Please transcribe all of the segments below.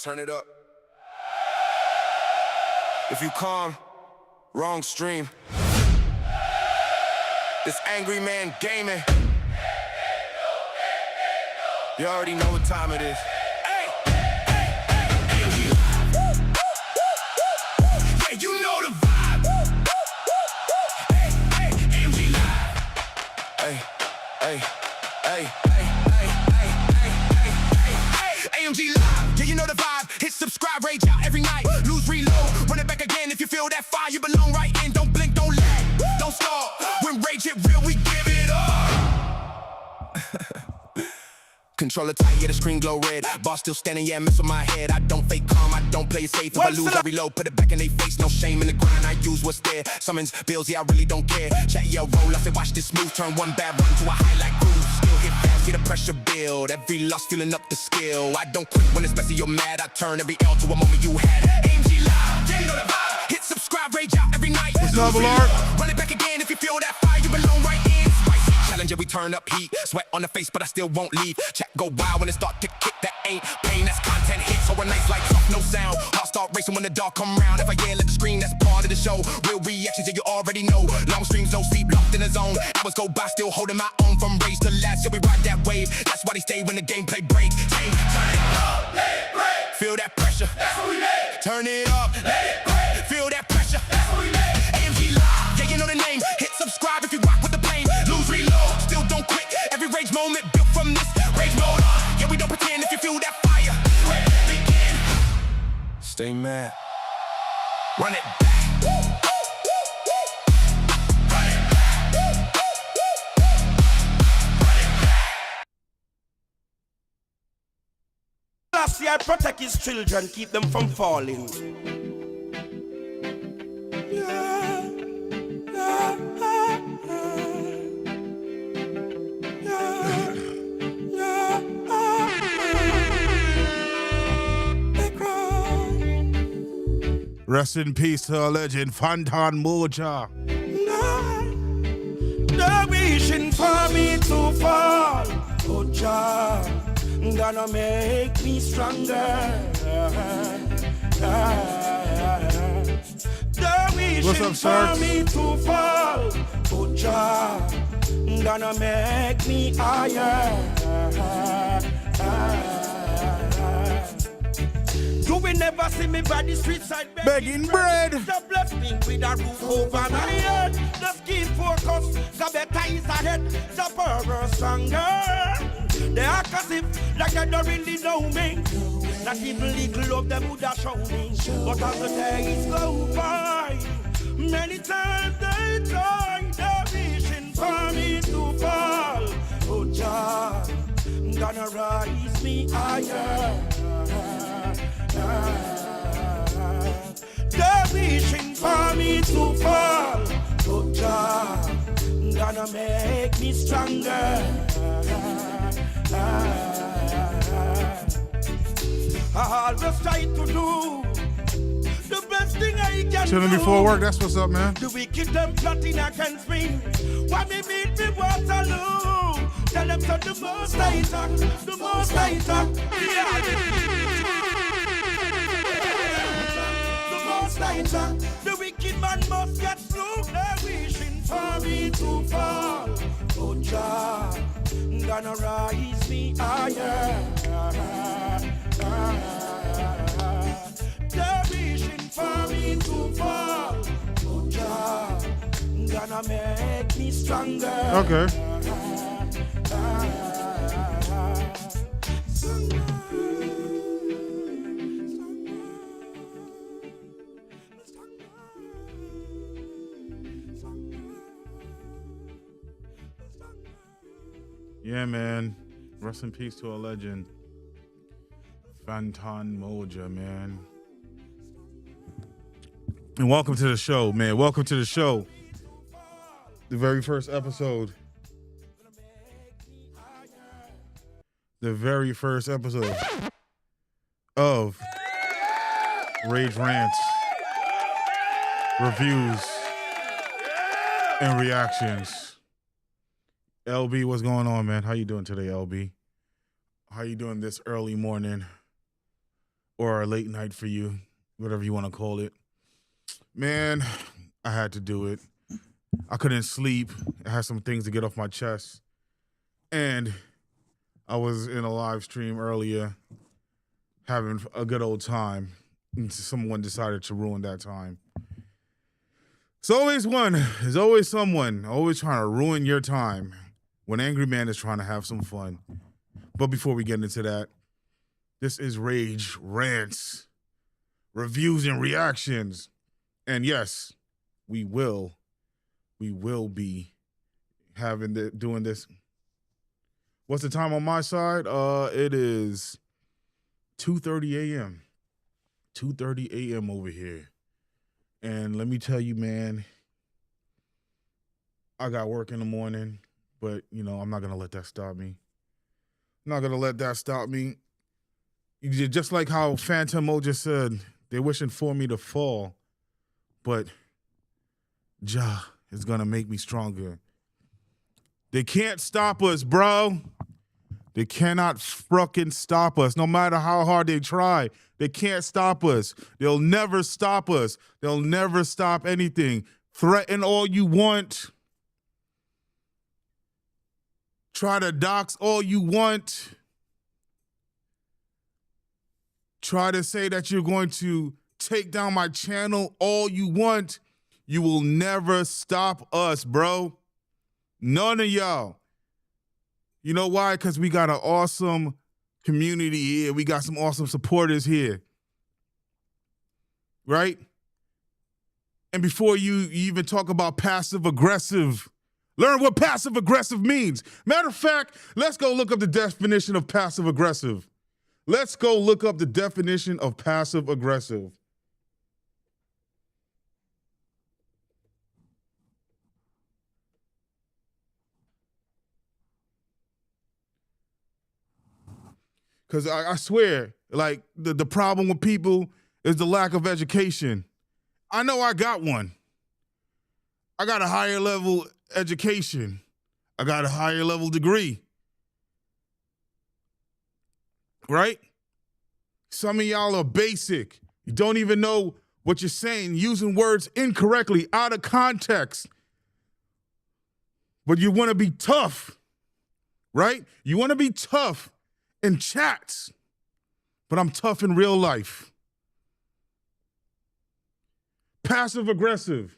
Turn it up. If you calm, wrong stream. This angry man gaming. You already know what time it is. Yeah, you know the vibe. AMG Live. AMG Live. Yeah, you know the vibe. Hit subscribe, rage out every night. Lose, reload, run it back again. If you feel that fire, you belong right in. Don't blink, don't lag, don't stall. When rage hit real, we give it up. Controller tight, yeah, the screen glow red. Boss still standing, yeah, mess with my head. I don't fake calm, I don't play it safe. If I lose, I reload, put it back in their face. No shame in the grind, I use what's there. Summons bills, yeah, I really don't care. Chat, yeah, roll, I say watch this smooth. Turn one bad run to a highlight groove. Still hit fast, see the pressure build. Every loss filling up the skill. I don't quit when it's messy, you're mad. I turn every L to a moment you had. AMG Live, yeah, you know the vibe. Hit subscribe, rage out every night. What's up, Lord? Run it back again if you feel that fire, you belong right in. Spicy challenger, we turn up heat. Sweat on the face, but I still won't leave. Chat go wild when it start to kick. That ain't pain, that's content hit. So a nice lights off, no sound. Heart start racing when the dark come round. If I yell at the screen, that's part of the show. Real reactions, yeah, you already know. Long streams, no sleep, locked in the zone. Hours go by, still holding my own. From rage to last, yeah, we ride that wave. That's why they stay when the gameplay break. Hey, turn it up, let it break. Feel that pressure, that's what we make. Turn it up, let it break. Feel that pressure, that's what we make. AMG Live, yeah, you know the name. Hit subscribe if you rock with the plane. Lose, reload, still don't quit. Every rage moment built from this rage mode. Yeah, we don't pretend. If you feel that fire, begin. Stay mad. Run it back. Last year, protect his children, keep them from falling. Rest in peace to our legend, Fantan Moja. They're wishing for me to fall. Oh, Jah, gonna make me stronger. They're wishing for me to fall. Oh, Jah, gonna make me higher. You will never see me by the street side begging bread. The blessing with a roof over my head. The skin focus, the better is ahead. The power stronger. They act as if like they don't really know me. Not even little of them would have shown me. But as the days go by, many times they try. They're wishing for me to fall. Oh, Jah, gonna rise me higher. They're wishing for me to fall. Oh, Jah, gonna make me stronger. I always try to do the best thing I can Chilling do. before work, that's what's up, man. The wicked them plotting against me. Why me meet me Waterloo? Tell them to the most I talk, the most I talk. The wicked man must get through. They're wishing for me to fall. Oh, Jah, gonna rise me higher. They're wishing for me to fall. Oh, Jah, gonna make me stronger. Okay. Yeah, man. Rest in peace to a legend, Fantan Moja, man. And welcome to the show, man. Welcome to the show. The very first episode. The very first episode of Rage Rants, reviews, and reactions. LB, what's going on, man? How you doing today, LB? How you doing this early morning or a late night for you, whatever you want to call it. Man, I had to do it. I couldn't sleep. I had some things to get off my chest. And I was in a live stream earlier having a good old time. And someone decided to ruin that time. It's always one. There's always someone always trying to ruin your time when Angry Man is trying to have some fun. But before we get into that, this is Rage Rants, reviews and reactions. And yes, we will be doing this. What's the time on my side? It is 2:30 a.m. 2:30 a.m. over here. And let me tell you, man, I got work in the morning, but, I'm not going to let that stop me. I'm not going to let that stop me. Just like how Phantom Mo just said, they're wishing for me to fall, but Jah is going to make me stronger. They can't stop us, bro. They cannot fucking stop us. No matter how hard they try, they can't stop us. They'll never stop us. They'll never stop anything. Threaten all you want. Try to dox all you want. Try to say that you're going to take down my channel all you want. You will never stop us, bro. None of y'all. You know why? Because we got an awesome community here. We got some awesome supporters here. Right? And before you even talk about passive aggressive, learn what passive aggressive means. Matter of fact, let's go look up the definition of passive aggressive. Let's go look up the definition of passive aggressive. Because I swear, like, the problem with people is the lack of education. I know I got one. I got a higher level education. I got a higher level degree. Right? Some of y'all are basic. You don't even know what you're saying, using words incorrectly, out of context. But you want to be tough, right? You want to be tough in chats, but I'm tough in real life. Passive aggressive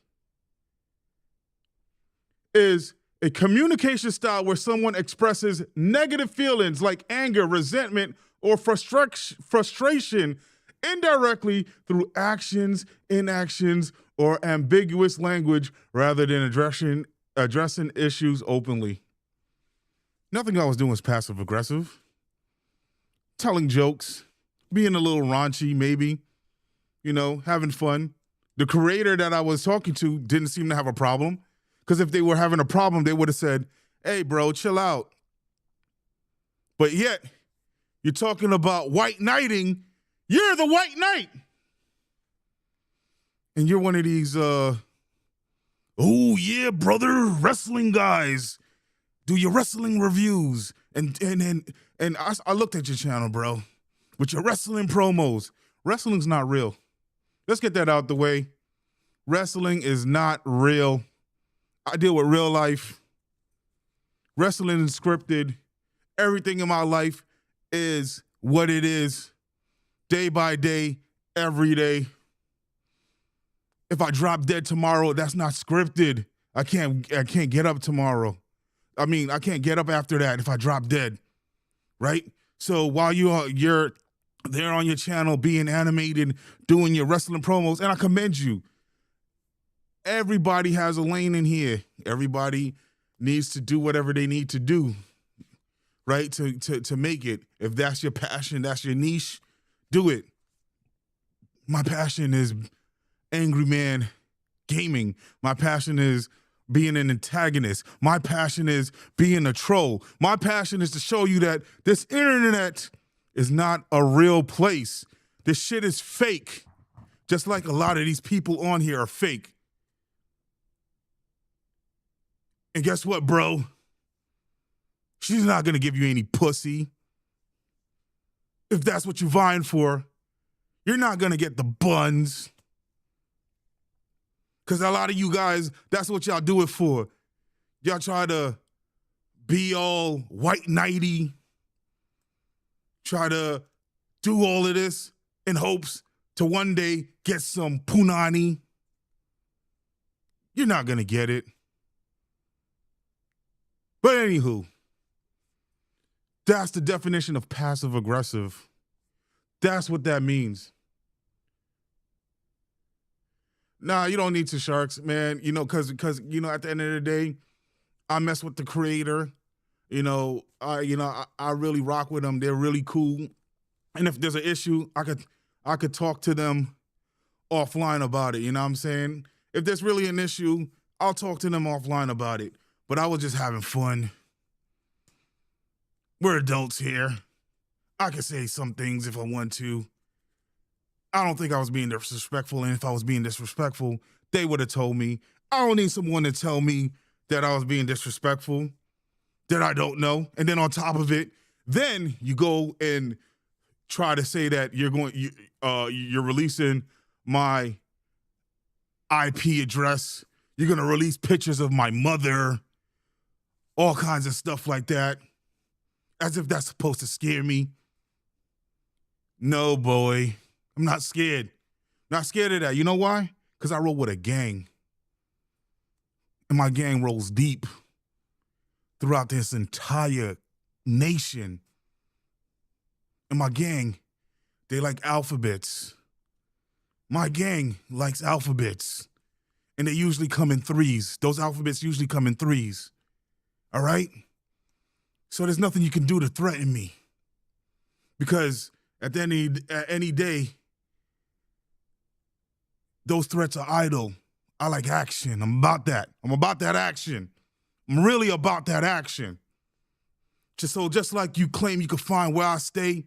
is a communication style where someone expresses negative feelings like anger, resentment, or frustration indirectly through actions, inactions, or ambiguous language rather than addressing issues openly. Nothing I was doing was passive aggressive. Telling jokes, being a little raunchy, maybe, having fun. The creator that I was talking to didn't seem to have a problem, because if they were having a problem, they would have said, hey, bro, chill out. But yet, you're talking about white knighting. You're the white knight. And you're one of these, oh, yeah, brother, wrestling guys. Do your wrestling reviews. And I looked at your channel, bro, with your wrestling promos. Wrestling's not real. Let's get that out the way. Wrestling is not real. I deal with real life. Wrestling is scripted. Everything in my life is what it is, day by day, every day. If I drop dead tomorrow, that's not scripted. I can't get up tomorrow. I can't get up after that if I drop dead, right? So while you're there on your channel being animated, doing your wrestling promos, and I commend you. Everybody has a lane in here. Everybody needs to do whatever they need to do, right? To make it. If that's your passion, that's your niche, do it. My passion is Angry Man gaming. My passion is being an antagonist. My passion is being a troll. My passion is to show you that this internet is not a real place. This shit is fake. Just like a lot of these people on here are fake. And guess what, bro? She's not gonna give you any pussy. If that's what you're vying for, You're not going to get the buns. Because a lot of you guys, that's what y'all do it for. Y'all try to be all white knighty, try to do all of this in hopes to one day get some punani. You're not going to get it. But anywho, that's the definition of passive aggressive. That's what that means. Nah, you don't need to, Sharks, man. You know, because at the end of the day, I mess with the creator. I really rock with them. They're really cool. And if there's an issue, I could talk to them offline about it. You know what I'm saying? If there's really an issue, I'll talk to them offline about it. But I was just having fun. We're adults here. I could say some things if I want to. I don't think I was being disrespectful, and if I was being disrespectful, they would have told me. I don't need someone to tell me that I was being disrespectful, that I don't know. And then on top of it, then you go and try to say that you're releasing my IP address. You're going to release pictures of my mother, all kinds of stuff like that, as if that's supposed to scare me. No, boy. I'm not scared. Not scared of that. You know why? Because I roll with a gang. And my gang rolls deep throughout this entire nation. And my gang, they like alphabets. My gang likes alphabets. And they usually come in threes. Those alphabets usually come in threes. All right? So there's nothing you can do to threaten me. Because at any day, those threats are idle. I like action. I'm about that. I'm about that action. I'm really about that action. Just like you claim you can find where I stay,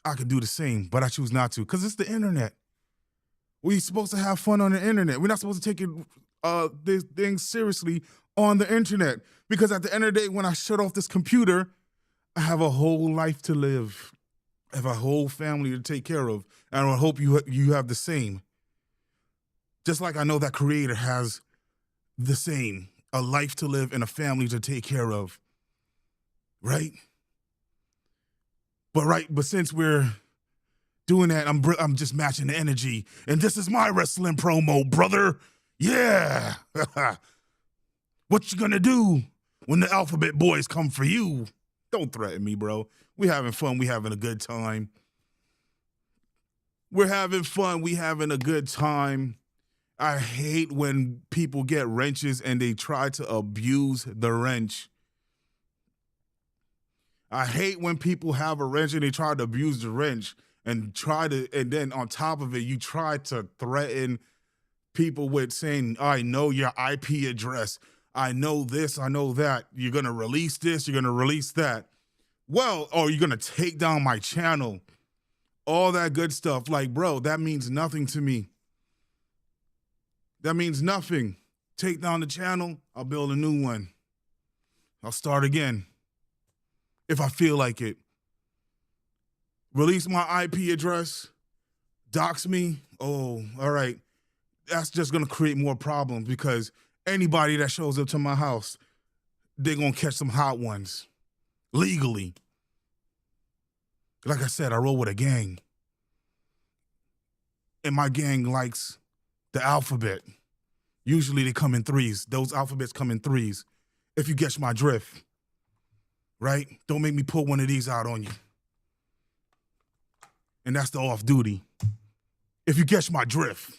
I could do the same, but I choose not to because it's the internet. We're supposed to have fun on the internet. We're not supposed to take this thing seriously on the internet because at the end of the day, when I shut off this computer, I have a whole life to live. I have a whole family to take care of, and I hope you have the same. Just like I know that creator has the same, a life to live and a family to take care of, right? But since we're doing that, I'm just matching the energy, and this is my wrestling promo, brother. Yeah. What you gonna do when the alphabet boys come for you? Don't threaten me, bro. We having fun. We having a good time. We're having fun. We having a good time. I hate when people get wrenches and they try to abuse the wrench. I hate when people have a wrench and they try to abuse the wrench and then on top of it, you try to threaten people with saying, I know your IP address. I know this, I know that. You're going to release this, you're going to release that. Well, or you're going to take down my channel. All that good stuff. Like, bro, that means nothing to me. That means nothing. Take down the channel, I'll build a new one. I'll start again if I feel like it. Release my IP address, dox me. Oh, all right. That's just going to create more problems because anybody that shows up to my house, they're going to catch some hot ones legally. Like I said, I roll with a gang. And my gang likes the alphabet. Usually they come in threes. Those alphabets come in threes. If you catch my drift, right? Don't make me pull one of these out on you. And that's the off duty. If you catch my drift.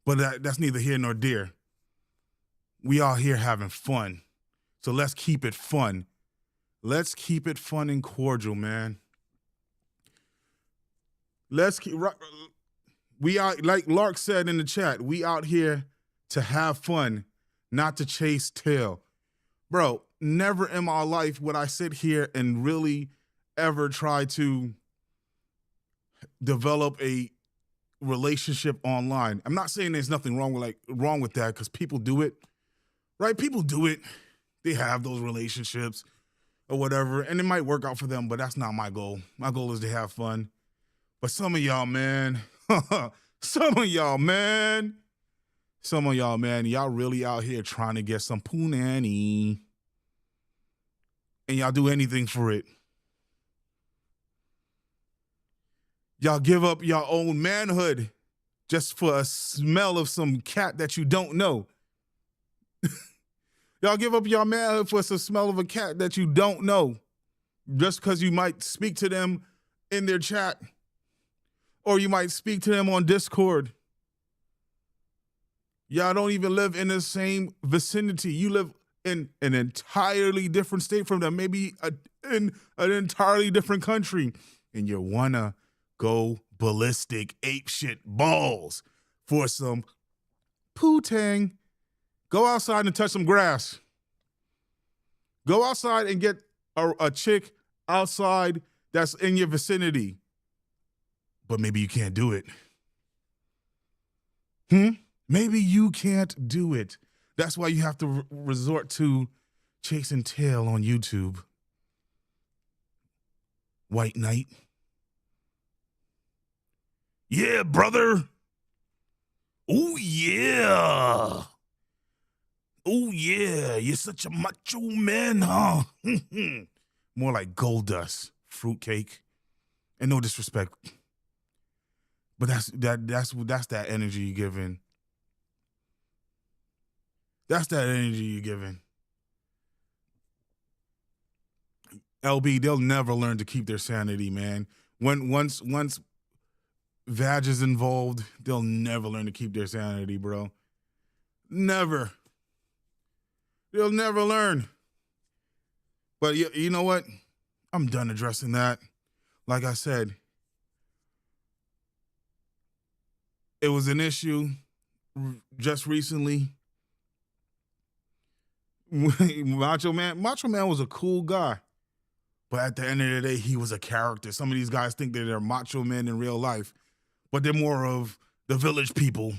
But that's neither here nor there. We all here having fun. So let's keep it fun. Let's keep it fun and cordial, man. We out, like Lark said in the chat, we out here to have fun, not to chase tail. Bro, never in my life would I sit here and really ever try to develop a relationship online. I'm not saying there's nothing wrong with that because people do it, right? People do it. They have those relationships or whatever, and it might work out for them, but that's not my goal. My goal is to have fun. But some of y'all, man, some of y'all, man, y'all really out here trying to get some punani. And y'all do anything for it. Y'all give up your own manhood just for a smell of some cat that you don't know. Y'all give up your manhood for some smell of a cat that you don't know. Just because you might speak to them in their chat. Or you might speak to them on Discord. Y'all don't even live in the same vicinity. You live in an entirely different state from them. Maybe in an entirely different country. And you wanna go ballistic apeshit balls for some poo-tang. Go outside and touch some grass. Go outside and get a chick outside that's in your vicinity. But maybe you can't do it. Maybe you can't do it. That's why you have to resort to chasing tail on YouTube. White Knight. Yeah, brother. Oh, yeah. Oh, yeah. You're such a macho man, huh? More like gold dust, fruitcake. And no disrespect. But that's that energy you're giving. That's that energy you're giving. LB, they'll never learn to keep their sanity, man. Once Vag is involved, they'll never learn to keep their sanity, bro. Never. They'll never learn. But you know what? I'm done addressing that. Like I said, it was an issue just recently. Macho Man was a cool guy. But at the end of the day, he was a character. Some of these guys think that they're macho men in real life, but they're more of the village people,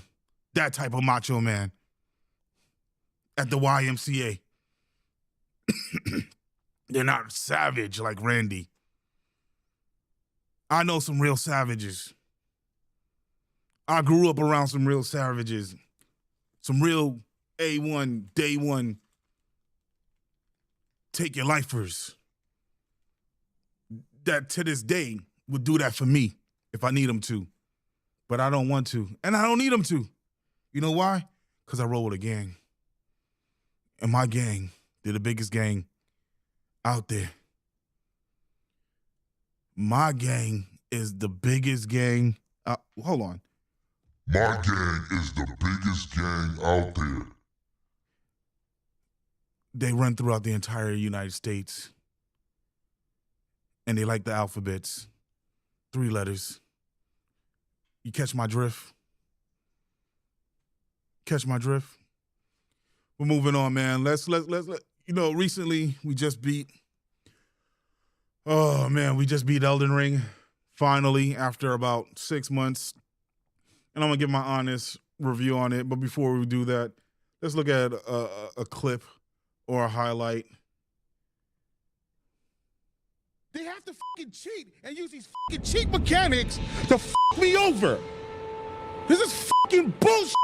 that type of macho man at the YMCA. They're not savage like Randy. I know some real savages. I grew up around some real savages, some real A1, day one, take your lifers that to this day would do that for me if I need them to. But I don't want to, and I don't need them to. You know why? Because I roll with a gang. And my gang, they're the biggest gang out there. My gang is the biggest gang. Hold on. My gang is the biggest gang out there. They run throughout the entire United States. And they like the alphabets. 3 letters. You catch my drift? Catch my drift? We're moving on, man. Let's recently we just beat Elden Ring finally after about 6 months. And I'm gonna give my honest review on it. But before we do that, let's look at a clip or a highlight. They have to fucking cheat and use these fucking cheat mechanics to fuck me over. This is fucking bullshit.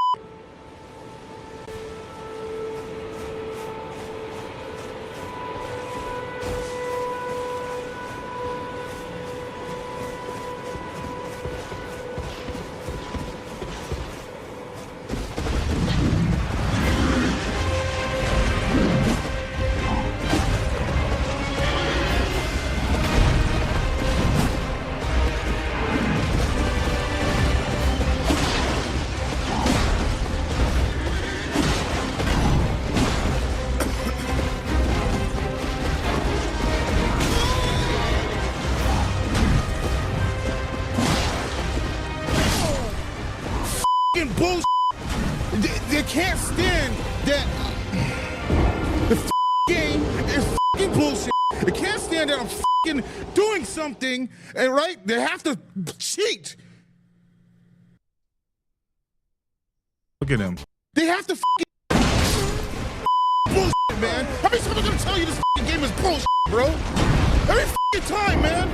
Bullshit. They can't stand that. The game is fucking bullshit. They can't stand that I'm fucking doing something, and right? They have to cheat. Look at them. They have to fucking bullshit, man. How many times am I gonna tell you this fucking game is bullshit, bro? Every fucking time, man.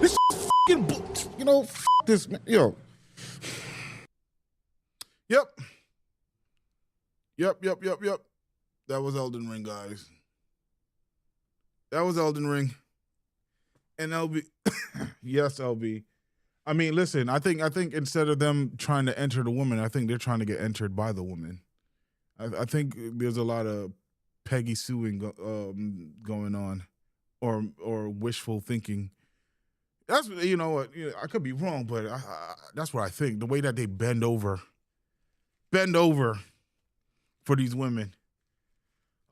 This fucking, this, yo. Yep. That was Elden Ring, guys. That was Elden Ring. And LB, yes, LB. I mean, listen, I think instead of them trying to enter the woman, I think they're trying to get entered by the woman. I think there's a lot of Peggy suing going on, or wishful thinking. That's, you know what, I could be wrong, but that's what I think. The way that they bend over for these women.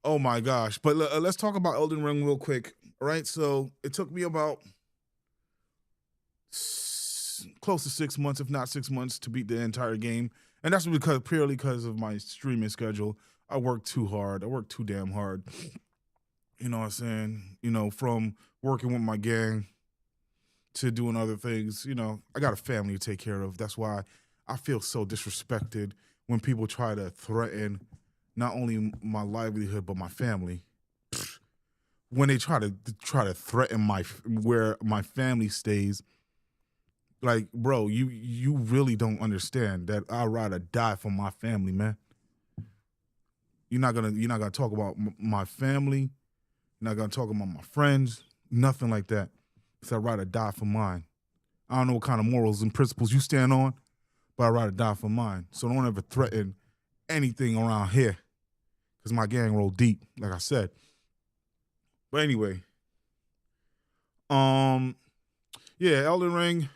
Oh my gosh! But let's talk about Elden Ring real quick. All right, so it took me about close to 6 months, if not 6 months, to beat the entire game, and that's purely because of my streaming schedule. I work too hard. I work too damn hard. You know what I'm saying? From working with my gang to doing other things. I got a family to take care of. That's why I feel so disrespected when people try to threaten not only my livelihood but my family. When they try to threaten where my family stays, like, bro, you really don't understand that I'd rather die for my family, man. You're not gonna talk about my family. You're not gonna talk about my friends. Nothing like that. Because I'd rather die for mine. I don't know what kind of morals and principles you stand on, but I'd rather die for mine. So don't ever threaten anything around here, because my gang roll deep, like I said. But anyway, yeah, Elden Ring.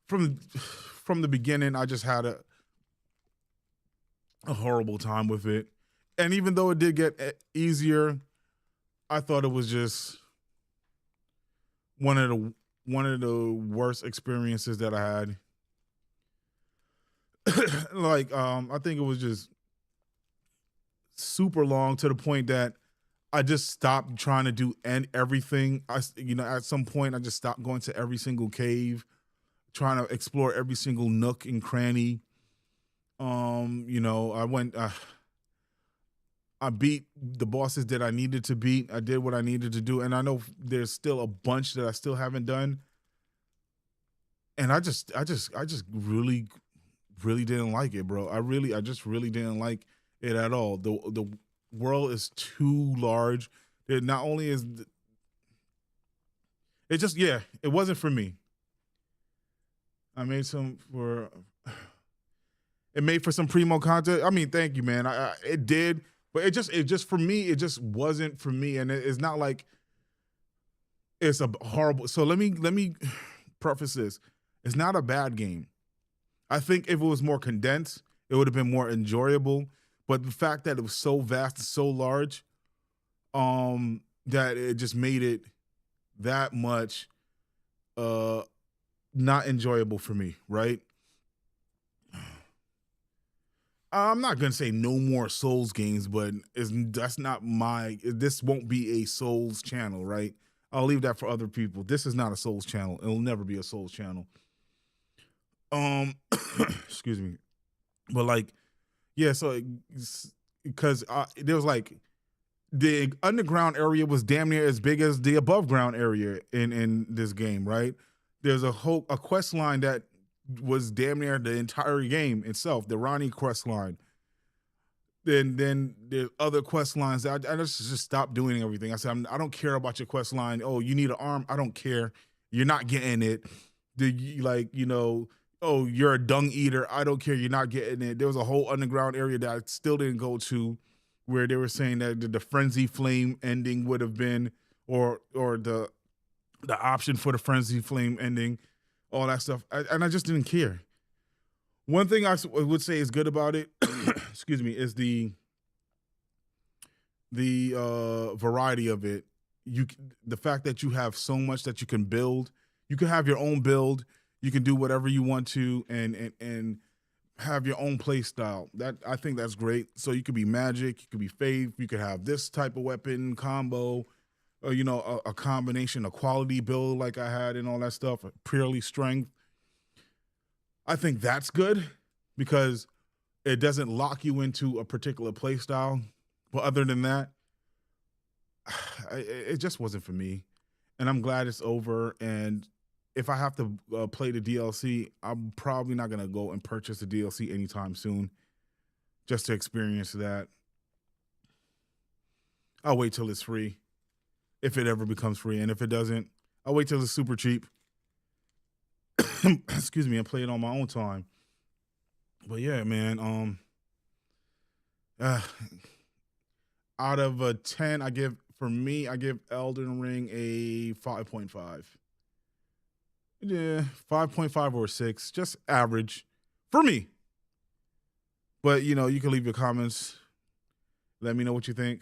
From the beginning, I just had a horrible time with it, and even though it did get easier, I thought it was just one of the worst experiences that I had. I think it was just super long, to the point that I just stopped trying to do everything. At some point I just stopped going to every single cave, trying to explore every single nook and cranny. I beat the bosses that I needed to beat. I did what I needed to do, and I know there's still a bunch that I still haven't done. And I just really, really didn't like it, bro. I just really didn't like it at all. The world is too large. It not only is it wasn't for me. I made it made for some primo content. I mean, thank you, man. It did, but it just for me, it just wasn't for me. And it's not like it's a horrible. So let me preface this. It's not a bad game. I think if it was more condensed, it would have been more enjoyable. But the fact that it was so vast and so large, that it just made it that much not enjoyable for me, right? I'm not gonna say no more Souls games, but this won't be a Souls channel, right? I'll leave that for other people. This is not a Souls channel. It'll never be a Souls channel. Excuse me. But so because there was the underground area was damn near as big as the above ground area in this game, right? There's a quest line that was damn near the entire game itself, the Ronnie quest line. Then there's other quest lines that I just stopped doing everything. I said, I don't care about your quest line. Oh, you need an arm? I don't care. You're not getting it. Oh, you're a dung eater. I don't care. You're not getting it. There was a whole underground area that I still didn't go to, where they were saying that the frenzy flame ending would have been, or the option for the frenzy flame ending, all that stuff. And I just didn't care. One thing I would say is good about it, excuse me, is the variety of it. The fact that you have so much that you can build. You can have your own build. You can do whatever you want to and have your own play style. I think that's great. So you could be magic, you could be faith, you could have this type of weapon combo, or, a combination, a quality build like I had and all that stuff, purely strength. I think that's good because it doesn't lock you into a particular play style. But other than that, it just wasn't for me. and I'm glad it's over. And if I have to play the DLC, I'm probably not gonna go and purchase the DLC anytime soon, just to experience that. I'll wait till it's free, if it ever becomes free, and if it doesn't, I'll wait till it's super cheap. Excuse me, and play it on my own time. But yeah, man. Out of a 10, I give Elden Ring a 5.5. Yeah, 5.5 or 6, just average for me. But you can leave your comments. Let me know what you think.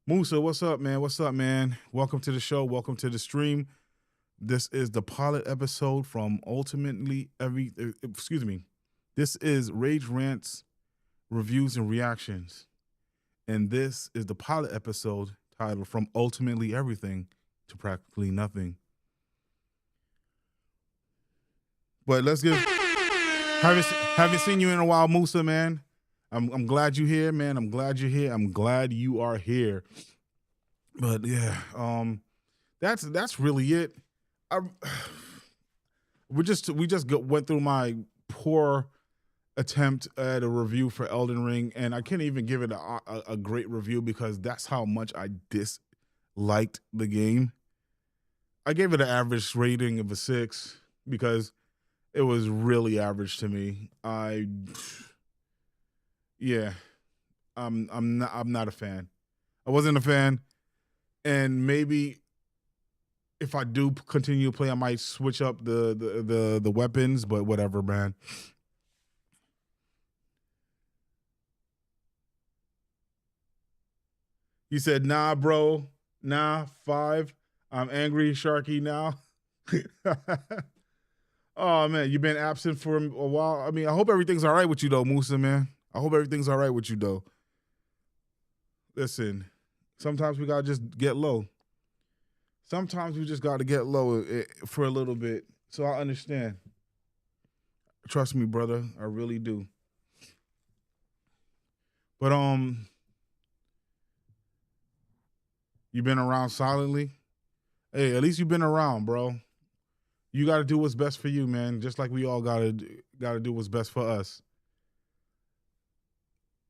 Musa, what's up, man? What's up, man? Welcome to the show. Welcome to the stream. This is the pilot episode from This is Rage Rants, Reviews and Reactions. And this is the pilot episode titled From Ultimately Everything to Practically Nothing. But let's get... Haven't seen you in a while, Musa, man. I'm glad you're here, man. I'm glad you're here. I'm glad you are here. But yeah, that's really it. We just went through my poor attempt at a review for Elden Ring, and I can't even give it a great review because that's how much I disliked the game. I gave it an average rating of a 6 because it was really average to me. I'm not a fan. I wasn't a fan, and maybe if I do continue to play, I might switch up the weapons, but whatever, man. You said, nah, bro. Nah, 5. I'm angry, Sharky, now. Oh, man, you've been absent for a while. I mean, I hope everything's all right with you, though, Musa, man. I hope everything's all right with you, though. Listen, sometimes we got to just get low. Sometimes we just got to get low for a little bit. So I understand. Trust me, brother. I really do. But, you been around silently? Hey, at least you've been around, bro. You got to do what's best for you, man. Just like we all got to do what's best for us.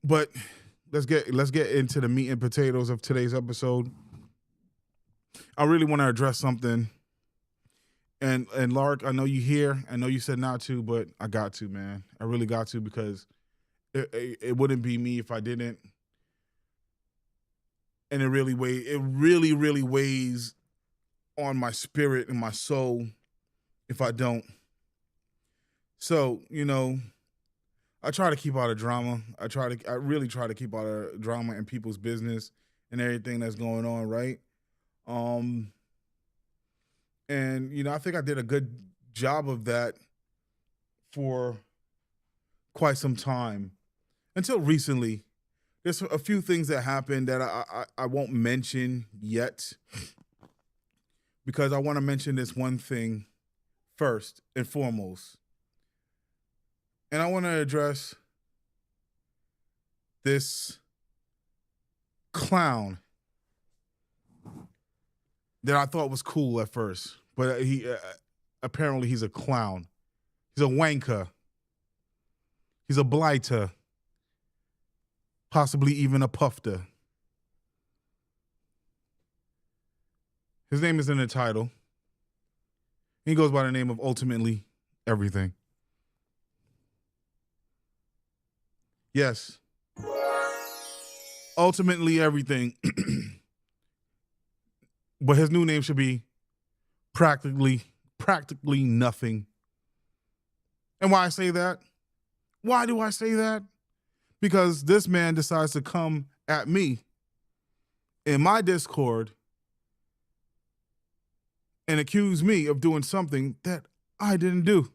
But let's get into the meat and potatoes of today's episode. I really want to address something. And Lark, I know you here. I know you said not to, but I got to, man. I really got to because it wouldn't be me if I didn't. And it really weighs on my spirit and my soul if I don't. So, I try to keep out of drama. I really try to keep out of drama and people's business and everything that's going on, right? And I think I did a good job of that for quite some time until recently. There's a few things that happened that I won't mention yet because I want to mention this one thing first and foremost. And I want to address this clown that I thought was cool at first, but apparently he's a clown. He's a wanker. He's a blighter. Possibly even a pufter. His name is in the title. He goes by the name of Ultimately Everything. Yes. Ultimately Everything. But his new name should be Practically Nothing. And why I say that? Why do I say that? Because this man decides to come at me in my Discord and accuse me of doing something that I didn't do.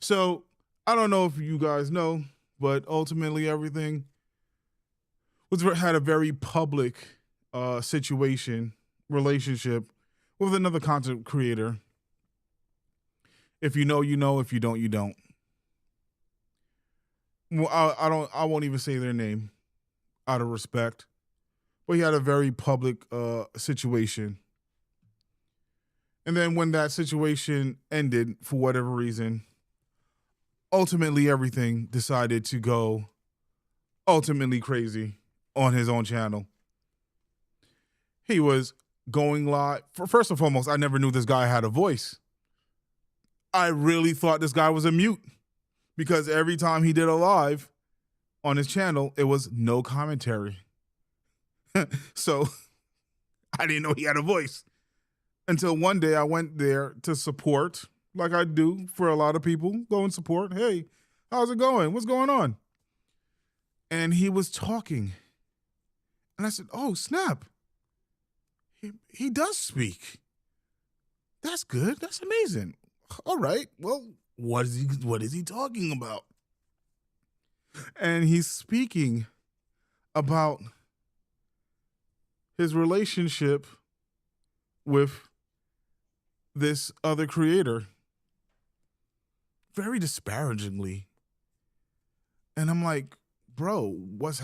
So I don't know if you guys know, but Ultimately Everything had a very public relationship with another content creator. If you know, you know. If you don't, you don't. Well, I won't even say their name out of respect. but he had a very public situation. And then when that situation ended, for whatever reason, ultimately everything decided to go ultimately crazy on his own channel. He was going live. First and foremost, I never knew this guy had a voice. I really thought this guy was a mute because every time he did a live on his channel, it was no commentary. So I didn't know he had a voice until one day I went there to support, like I do for a lot of people, go and support. Hey, how's it going? What's going on? And he was talking. And I said, oh, snap. He does speak. That's good. That's amazing. All right. Well, what is he talking about? And he's speaking about his relationship with this other creator very disparagingly. And I'm like, bro, what?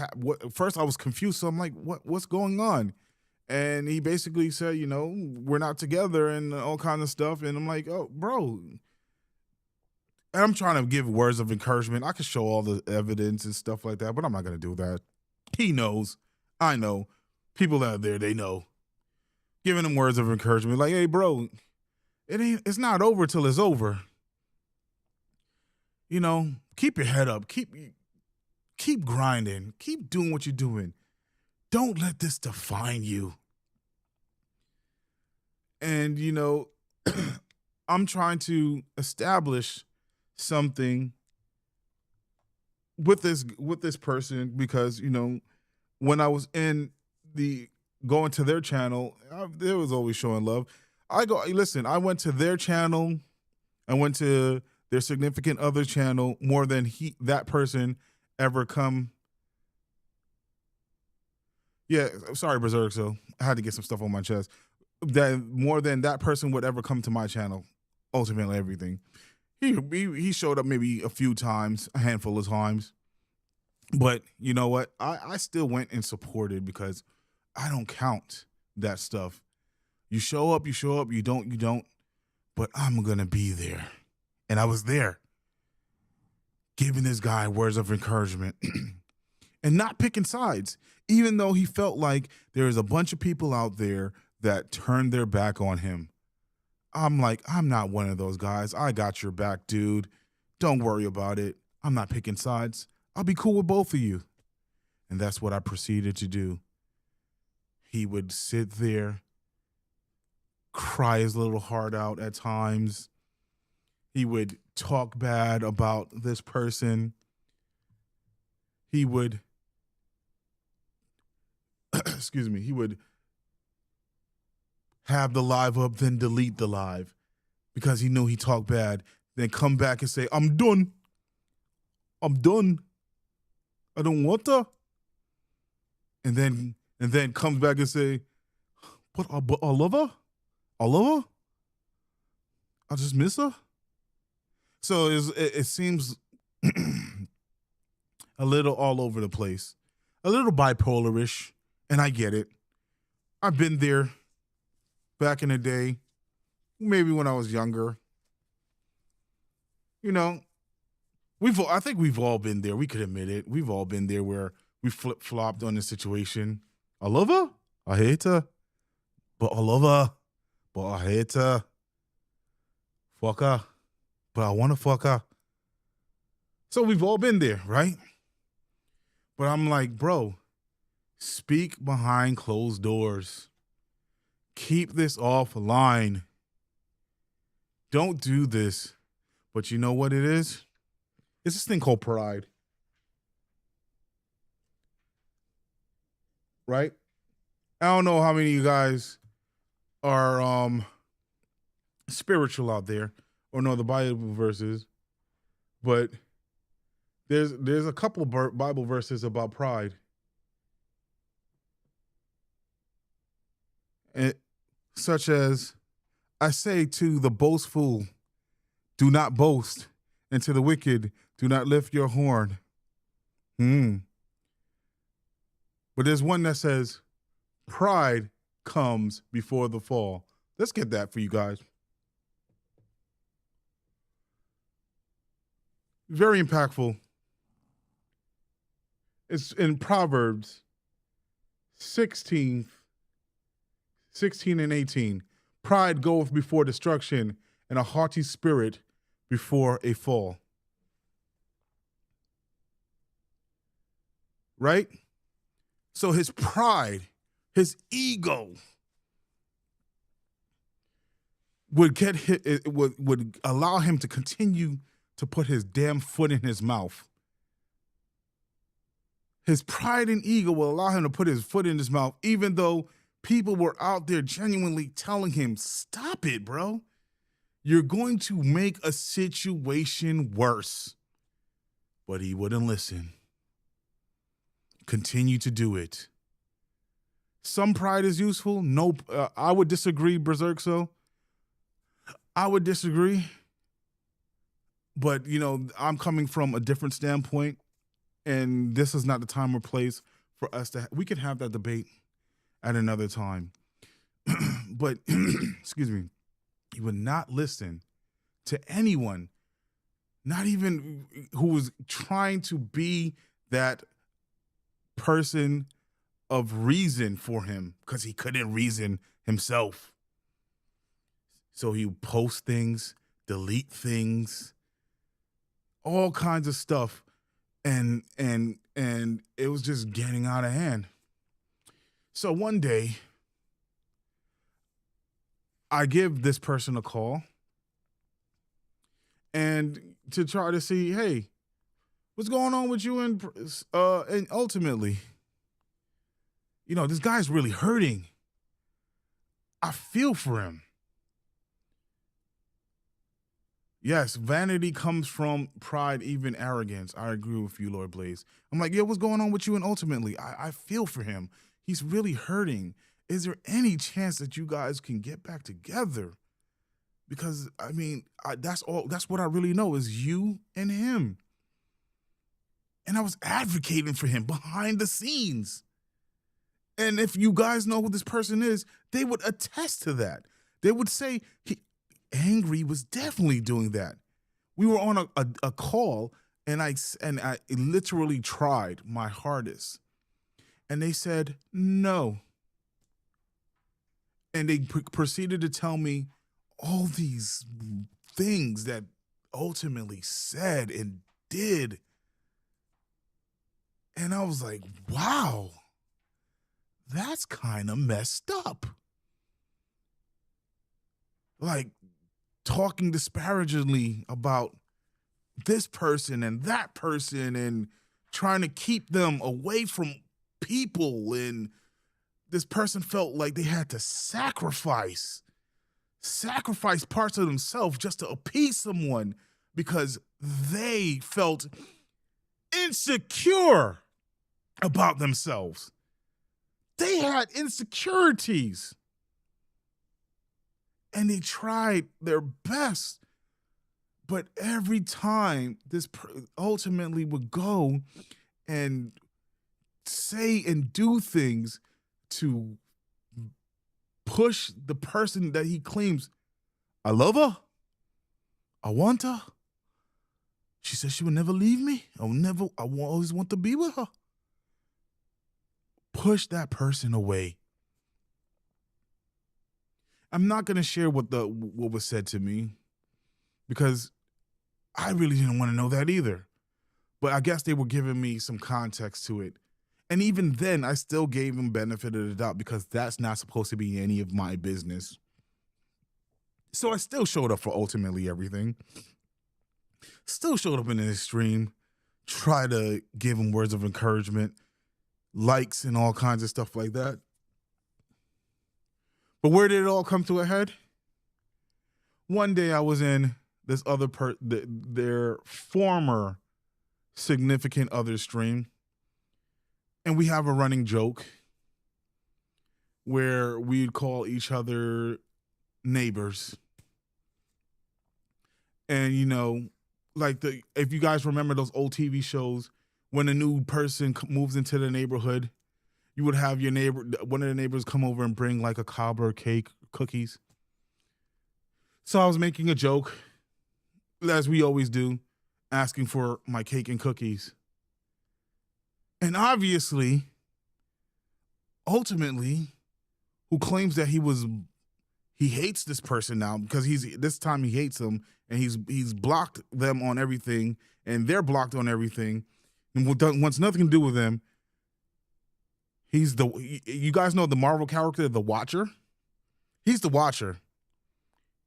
First I was confused. So I'm like, what's going on? And he basically said, you know, we're not together and all kinds of stuff. And I'm like, oh, bro. And I'm trying to give words of encouragement. I could show all the evidence and stuff like that, but I'm not going to do that. He knows. I know. People out there, they know. Giving him words of encouragement. Like, hey, bro, it's not over till it's over. You know, keep your head up. Keep grinding. Keep doing what you're doing. Don't let this define you. And, you know, I'm trying to establish something with this person because, you know, when I was in going to their channel, there was always showing love. I went to their channel. I went to their significant other channel more than that person ever come. Yeah, sorry, Berserk. So I had to get some stuff on my chest. That more than that person would ever come to my channel. Ultimately, everything. He showed up maybe a few times, a handful of times. But you know what? I still went and supported because I don't count that stuff. You show up, you don't. But I'm going to be there. And I was there giving this guy words of encouragement and not picking sides, even though he felt like there's a bunch of people out there that turned their back on him. I'm like, I'm not one of those guys. I got your back, dude. Don't worry about it. I'm not picking sides. I'll be cool with both of you. And that's what I proceeded to do. He would sit there, cry his little heart out at times. He would talk bad about this person. He would, excuse me, he would have the live up, then delete the live because he knew he talked bad. Then come back and say, I'm done. I'm done. I don't want to. And then comes back and say, but I love her. I love her. I just miss her. So it seems a little all over the place, a little bipolar-ish, and I get it. I've been there back in the day, maybe when I was younger. You know, I think we've all been there. We could admit it. We've all been there where we flip-flopped on the situation. I love her. I hate her. But I love her. But I hate her. Fuck her. But I want to fuck her. So we've all been there, right? But I'm like, bro, speak behind closed doors. Keep this offline. Don't do this. But you know what it is? It's this thing called pride. Right? I don't know how many of you guys are spiritual out there or know the Bible verses, but there's a couple Bible verses about pride. Such as, I say to the boastful, do not boast, and to the wicked, do not lift your horn. But there's one that says, pride comes before the fall. Let's get that for you guys. Very impactful. It's in Proverbs 16 and 18. Pride goeth before destruction, and a haughty spirit before a fall. Right? So his pride, his ego would allow him to continue to put his damn foot in his mouth. His pride and ego will allow him to put his foot in his mouth, even though people were out there genuinely telling him, stop it, bro. You're going to make a situation worse. But he wouldn't listen. Continue to do it. Some pride is useful. No, I would disagree, Berserk. So I would disagree. But, I'm coming from a different standpoint. And this is not the time or place for us to, we can have that debate at another time. But, excuse me, he would not listen to anyone, not even who was trying to be that person of reason for him, because he couldn't reason himself. So he would post things, delete things, all kinds of stuff. And it was just getting out of hand. So one day, I give this person a call and to try to see, hey, what's going on with you? And ultimately, this guy's really hurting. I feel for him. Yes, vanity comes from pride, even arrogance. I agree with you, Lord Blaze. I'm like, what's going on with you? And ultimately, I feel for him. He's really hurting. Is there any chance that you guys can get back together? Because, that's what I really know is you and him. And I was advocating for him behind the scenes. And if you guys know who this person is, they would attest to that. They would say, Angry was definitely doing that. We were on a call, and I literally tried my hardest. And they said, no. And they proceeded to tell me all these things that ultimately said and did. And I was like, wow, that's kind of messed up. Like, talking disparagingly about this person and that person and trying to keep them away from people. And this person felt like they had to sacrifice parts of themselves just to appease someone because they felt insecure about themselves. They had insecurities. And they tried their best. But every time this ultimately would go and say and do things to push the person that he claims, I love her, I want her. She said she would never leave me. I always want to be with her. Push that person away. I'm not going to share what was said to me because I really didn't want to know that either. But I guess they were giving me some context to it. And even then, I still gave them benefit of the doubt because that's not supposed to be any of my business. So I still showed up for ultimately everything. Still showed up in the stream, try to give him words of encouragement, likes and all kinds of stuff like that. But where did it all come to a head? One day I was in this other their former significant other stream, and we have a running joke where we'd call each other neighbors. And if you guys remember those old TV shows, when a new person moves into the neighborhood, you would have one of the neighbors come over and bring like a cobbler cake, cookies. So I was making a joke, as we always do, asking for my cake and cookies. And obviously, ultimately, who claims that he hates this person now because this time he hates them and he's blocked them on everything and they're blocked on everything and wants nothing to do with them. You guys know the Marvel character, the Watcher? He's the Watcher.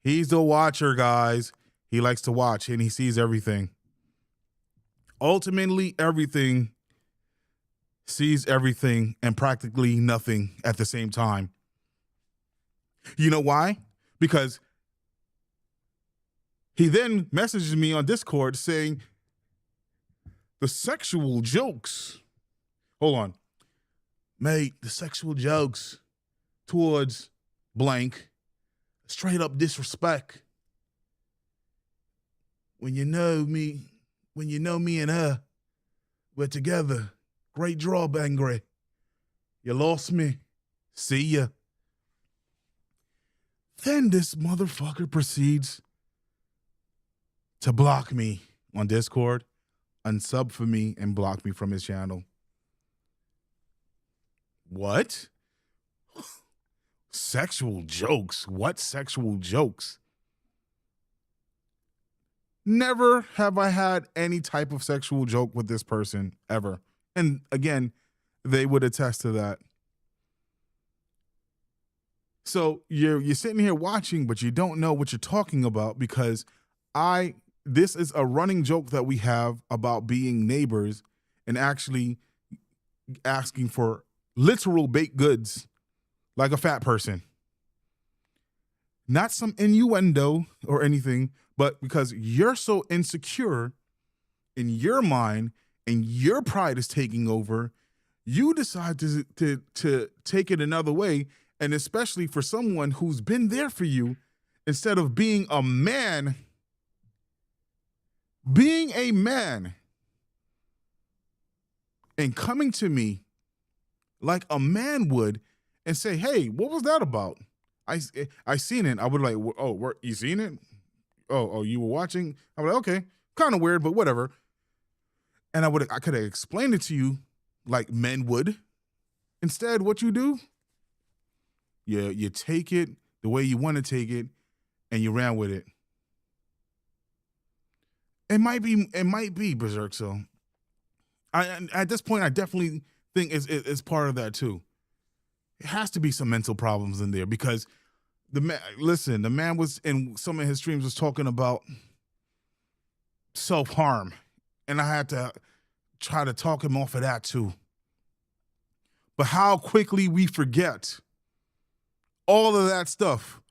He's the Watcher, guys. He likes to watch and he sees everything. Ultimately, everything sees everything and practically nothing at the same time. You know why? Because he then messages me on Discord saying the sexual jokes. Hold on. Mate, the sexual jokes towards blank, straight up disrespect. When you know me and her, we're together. Great draw, Bangray. You lost me. See ya. Then this motherfucker proceeds to block me on Discord, unsub for me, and block me from his channel. What? Sexual jokes? What sexual jokes? Never have I had any type of sexual joke with this person, ever. And again, they would attest to that. So you're sitting here watching, but you don't know what you're talking about because this is a running joke that we have about being neighbors and actually asking for literal baked goods like a fat person. Not some innuendo or anything, but because you're so insecure in your mind and your pride is taking over, you decide to take it another way. And especially for someone who's been there for you, instead of being a man and coming to me like a man would and say, hey, what was that about? I seen it. I would like, oh, you seen it? Oh, you were watching? I was like, okay, kind of weird, but whatever. And I could have explained it to you like men would. Instead, what you do? You take it the way you want to take it, and you ran with it. It might be Berserk. So, at this point, I definitely think it's part of that too. It has to be some mental problems in there because the man was in some of his streams was talking about self-harm, and I had to try to talk him off of that too. But how quickly we forget all of that stuff.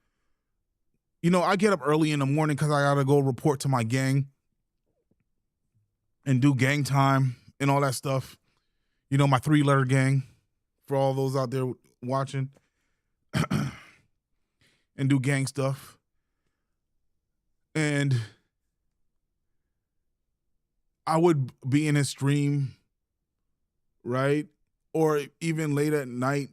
You know, I get up early in the morning because I got to go report to my gang and do gang time and all that stuff. You know, my 3-letter gang, for all those out there watching, and do gang stuff. And I would be in his stream, right? Or even late at night,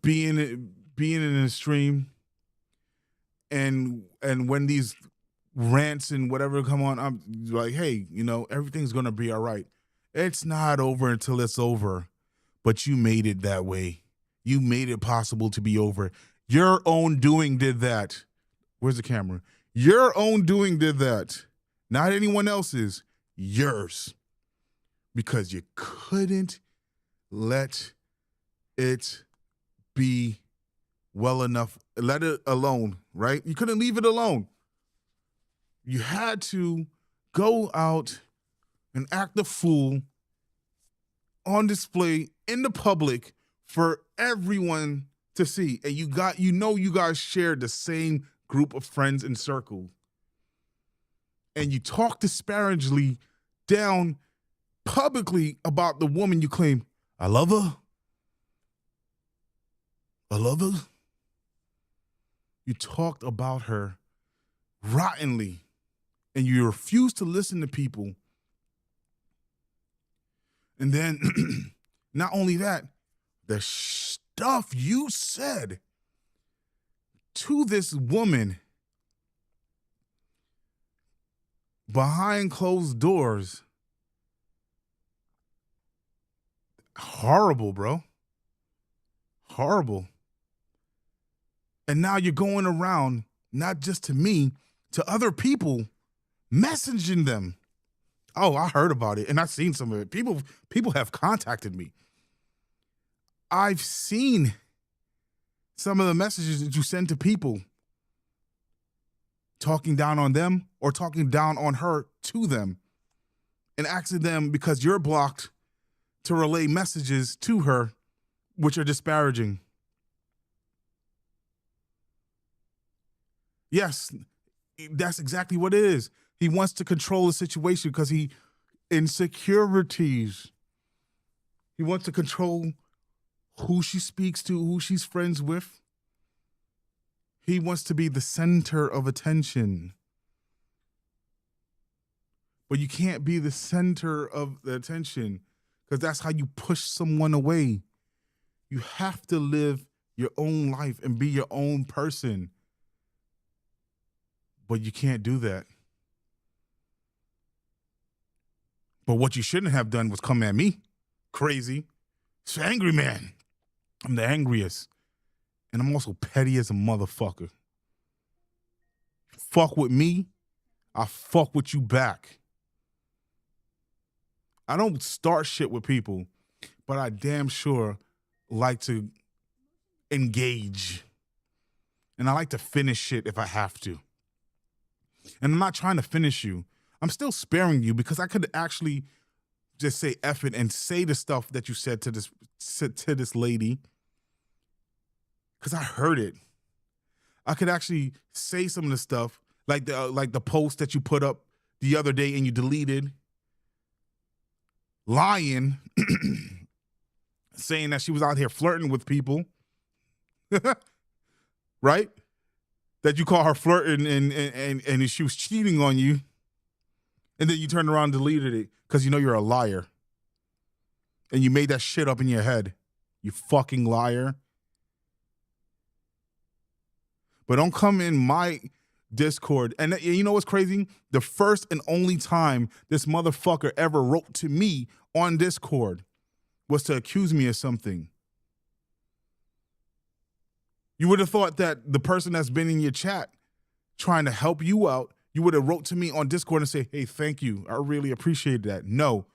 being in a stream, and when these rants and whatever come on, I'm like, hey, you know, everything's gonna be all right. It's not over until it's over, but you made it that way. You made it possible to be over. Your own doing did that. Where's the camera? Your own doing did that. Not anyone else's. Yours. Because you couldn't let it be well enough, let it alone, right? You couldn't leave it alone. You had to go out and act the fool on display in the public for everyone to see. And you guys shared the same group of friends and circle. And you talk disparagingly down publicly about the woman you claim, I love her. I love her. You talked about her rottenly, and you refused to listen to people. And then Not only that, the stuff you said to this woman behind closed doors. Horrible, bro. Horrible. And now you're going around, not just to me, to other people, messaging them. Oh, I heard about it, and I've seen some of it. People have contacted me. I've seen some of the messages that you send to people, talking down on them or talking down on her to them, and asking them, because you're blocked, to relay messages to her which are disparaging. Yes, that's exactly what it is. He wants to control the situation because insecurities. He wants to control who she speaks to, who she's friends with. He wants to be the center of attention. But you can't be the center of the attention, because that's how you push someone away. You have to live your own life and be your own person. But you can't do that. But what you shouldn't have done was come at me. Crazy. It's an angry man. I'm the angriest. And I'm also petty as a motherfucker. Fuck with me, I fuck with you back. I don't start shit with people, but I damn sure like to engage. And I like to finish shit if I have to. And I'm not trying to finish you. I'm still sparing you, because I could actually just say F it and say the stuff that you said to this lady, because I heard it. I could actually say some of the stuff, like the post that you put up the other day and you deleted, lying, saying that she was out here flirting with people, right? That you call her flirting and she was cheating on you, and then you turned around and deleted it because you know you're a liar. And you made that shit up in your head. You fucking liar. But don't come in my Discord. And you know what's crazy? The first and only time this motherfucker ever wrote to me on Discord was to accuse me of something. You would have thought that the person that's been in your chat trying to help you out, you would have wrote to me on Discord and say, hey, thank you. I really appreciate that. No,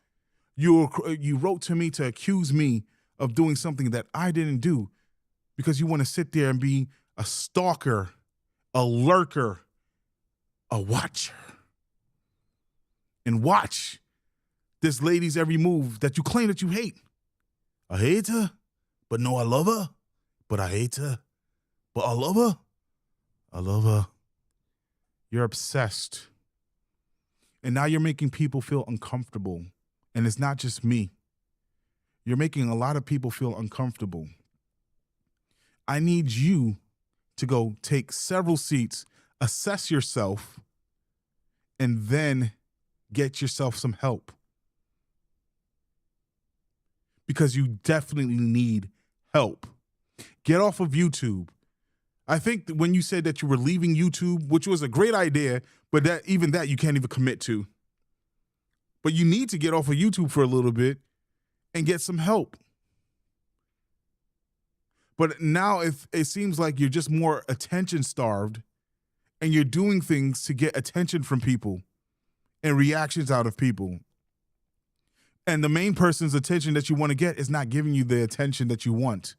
you wrote to me to accuse me of doing something that I didn't do, because you want to sit there and be a stalker, a lurker, a watcher, and watch this lady's every move that you claim that you hate. I hate her, but no, I love her. But I hate her, but I love her. I love her. You're obsessed. And now you're making people feel uncomfortable. And it's not just me. You're making a lot of people feel uncomfortable. I need you to go take several seats, assess yourself, and then get yourself some help. Because you definitely need help. Get off of YouTube. I think that when you said that you were leaving YouTube, which was a great idea, but even that you can't even commit to. But you need to get off of YouTube for a little bit and get some help. But now it seems like you're just more attention starved, and you're doing things to get attention from people and reactions out of people. And the main person's attention that you want to get is not giving you the attention that you want.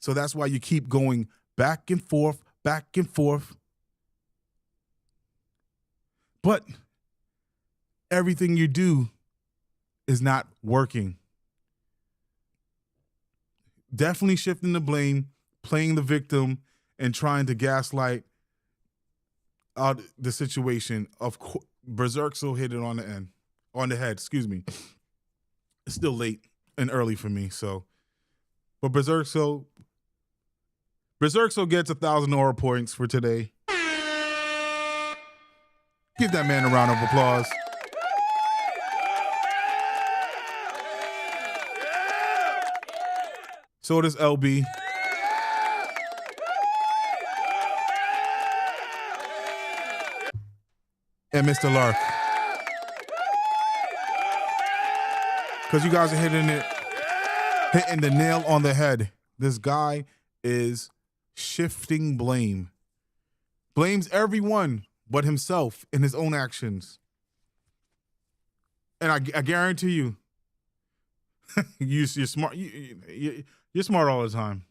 So that's why you keep going back and forth, back and forth. But everything you do is not working. Definitely shifting the blame, playing the victim, and trying to gaslight out the situation. Of course, Berserk so hit it on the head. Excuse me. It's still late and early for me, so. But Berserk so gets 1,000 aura points for today. Give that man a round of applause. So does LB. And Mr. Lark. Because you guys are hitting the nail on the head. This guy is shifting blame. Blames everyone but himself in his own actions. And I guarantee you, you're smart. You're smart all the time,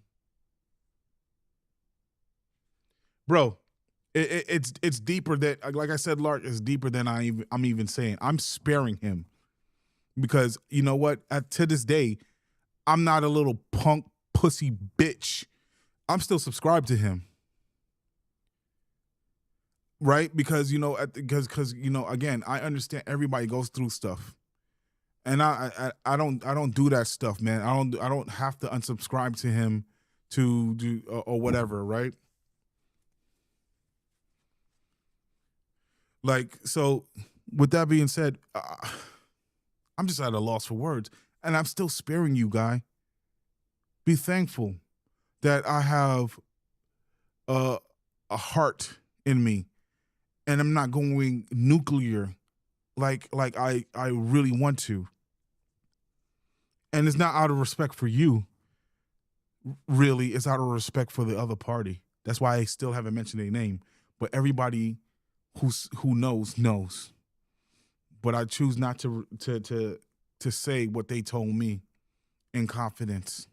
bro. It's deeper than, like I said, Lark is deeper than I'm even saying. I'm sparing him because you know what? To this day, I'm not a little punk pussy bitch. I'm still subscribed to him, right? Because because again, I understand everybody goes through stuff, and I don't do that stuff, man. I don't have to unsubscribe to him to do or whatever, right? Like, so with that being said, I'm just at a loss for words, and I'm still sparing you, guy. Be thankful that I have a heart in me, and I'm not going nuclear like I really want to. And it's not out of respect for you, really. It's out of respect for the other party. That's why I still haven't mentioned their name. But everybody who knows. But I choose not to say what they told me in confidence.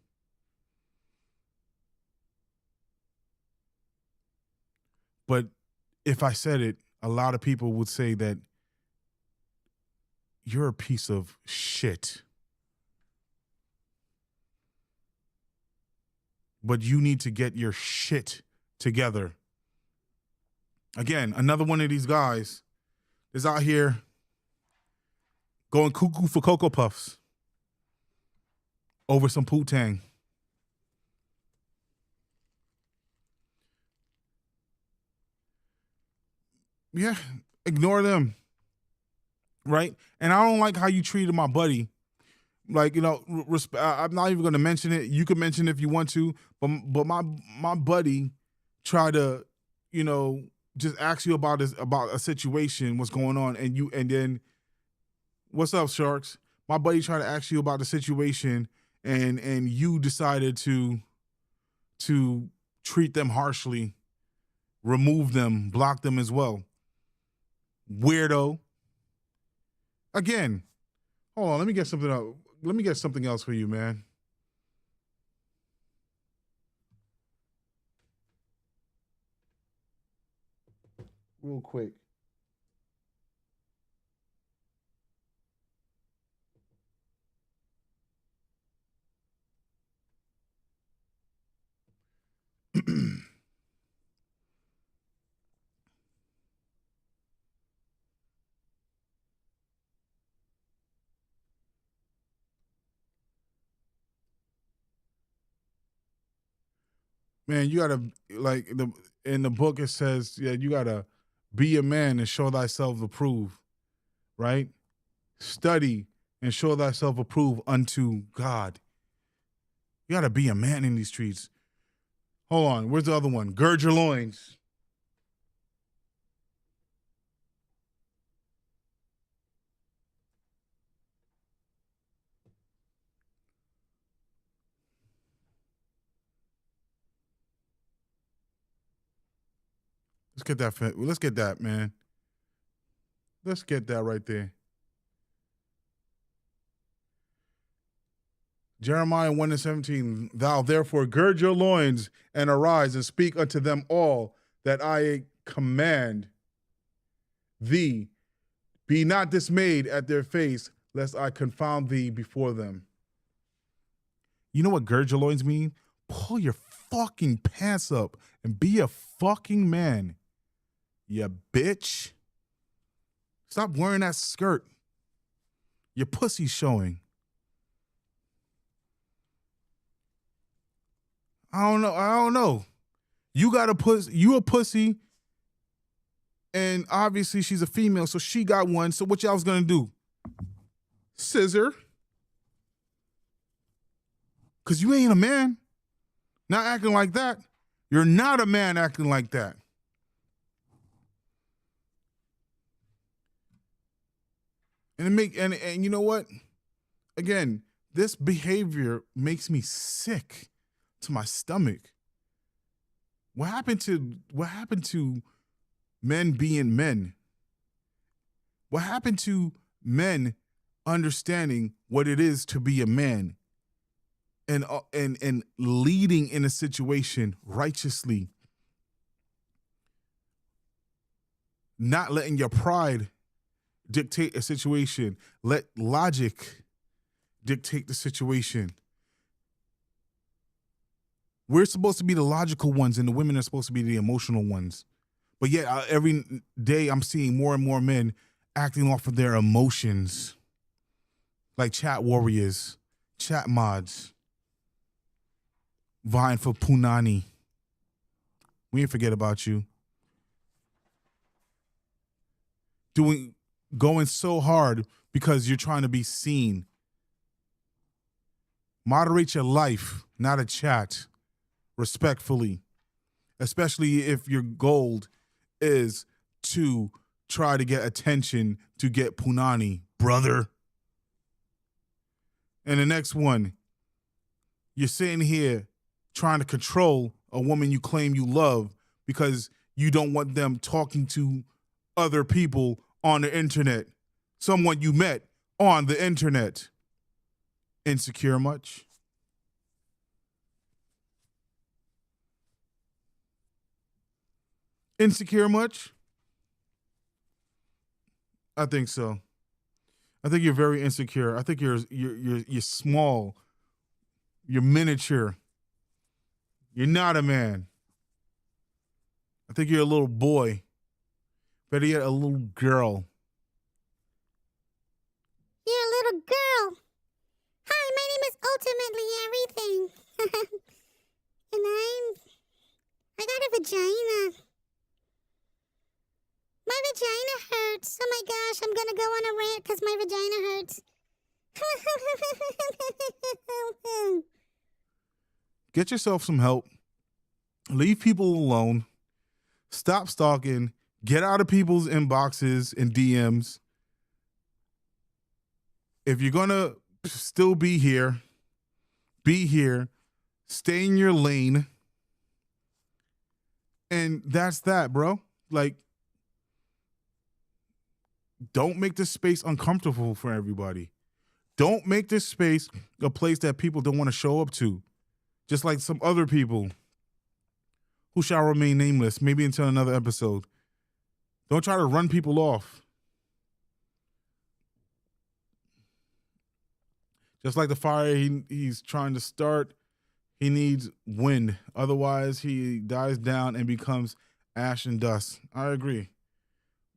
But if I said it, a lot of people would say that you're a piece of shit. But you need to get your shit together. Again, another one of these guys is out here going cuckoo for Cocoa Puffs over some poo-tang. Yeah, ignore them, right? And I don't like how you treated my buddy. Like, I'm not even going to mention it. You can mention it if you want to, but my buddy tried to, just ask you about a situation, what's going on, and then, what's up, Sharks? My buddy tried to ask you about the situation, and you decided to treat them harshly, remove them, block them as well. Weirdo. Again, hold on, let me get something else. Let me get something else for you, man. Real quick. Man, you gotta, like, in the book it says, yeah, you gotta be a man and show thyself approved, right? Study and show thyself approved unto God. You gotta be a man in these streets. Hold on, where's the other one? Gird your loins. Let's get that, man. Let's get that right there. Jeremiah 1:17, thou therefore gird your loins and arise and speak unto them all that I command thee. Be not dismayed at their face, lest I confound thee before them. You know what gird your loins mean? Pull your fucking pants up and be a fucking man. You bitch. Stop wearing that skirt. Your pussy's showing. I don't know. You got you a pussy, and obviously she's a female, so she got one. So what y'all was gonna do? Scissor. Because you ain't a man. Not acting like that. You're not a man acting like that. And you know what? Again, this behavior makes me sick to my stomach. What happened to men being men? What happened to men understanding what it is to be a man and leading in a situation righteously, not letting your pride dictate a situation, let logic dictate the situation. We're supposed to be the logical ones and the women are supposed to be the emotional ones. But yet every day I'm seeing more and more men acting off of their emotions, like chat warriors, chat mods, vying for punani. We ain't forget about you. Going so hard because you're trying to be seen. Moderate your life, not a chat, respectfully. Especially if your goal is to try to get attention to get punani, brother. And the next one, you're sitting here trying to control a woman you claim you love because you don't want them talking to other people on the internet. Someone you met on the internet. Insecure much? Insecure much? I think so. I think you're very insecure. I think you're small. You're miniature. You're not a man. I think you're a little boy. Better yet, a little girl. You're a little girl. Hi, my name is Ultimately Everything. And I got a vagina. My vagina hurts. Oh my gosh, I'm gonna go on a rant because my vagina hurts. Get yourself some help. Leave people alone. Stop stalking. Get out of people's inboxes and DMs. If you're gonna still be here. Stay in your lane. And that's that, bro. Like, don't make this space uncomfortable for everybody. Don't make this space a place that people don't want to show up to. Just like some other people who shall remain nameless, maybe until another episode. Don't try to run people off. Just like the fire he's trying to start, he needs wind. Otherwise, he dies down and becomes ash and dust. I agree.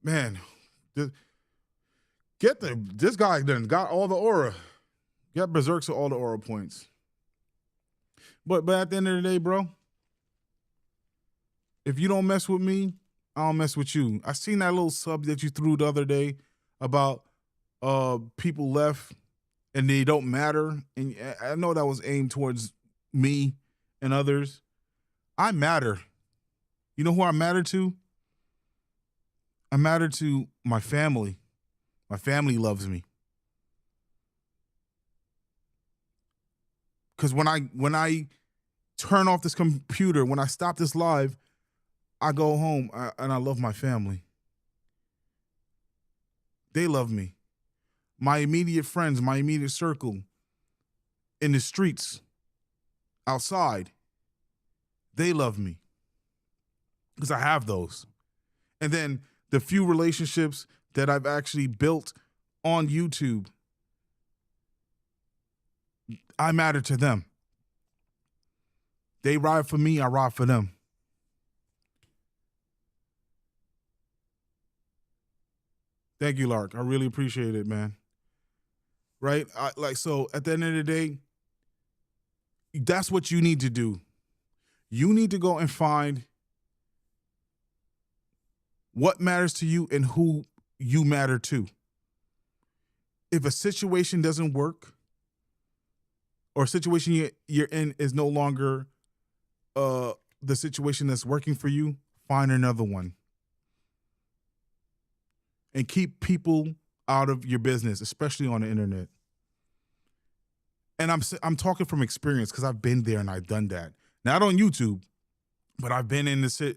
Man, this guy done got all the aura. Got berserks with all the aura points. But at the end of the day, bro, if you don't mess with me, I don't mess with you. I seen that little sub that you threw the other day about people left and they don't matter. And I know that was aimed towards me and others. I matter. You know who I matter to? I matter to my family. My family loves me. Because when I turn off this computer, when I stop this live, I go home and I love my family. They love me. My immediate friends, my immediate circle, in the streets, outside, they love me. Because I have those. And then the few relationships that I've actually built on YouTube, I matter to them. They ride for me, I ride for them. Thank you, Lark. I really appreciate it, man. Right? So at the end of the day, that's what you need to do. You need to go and find what matters to you and who you matter to. If a situation doesn't work, or a situation you're in is no longer the situation that's working for you, find another one. And keep people out of your business, especially on the internet. And I'm talking from experience because I've been there and I've done that. Not on YouTube, but I've been in the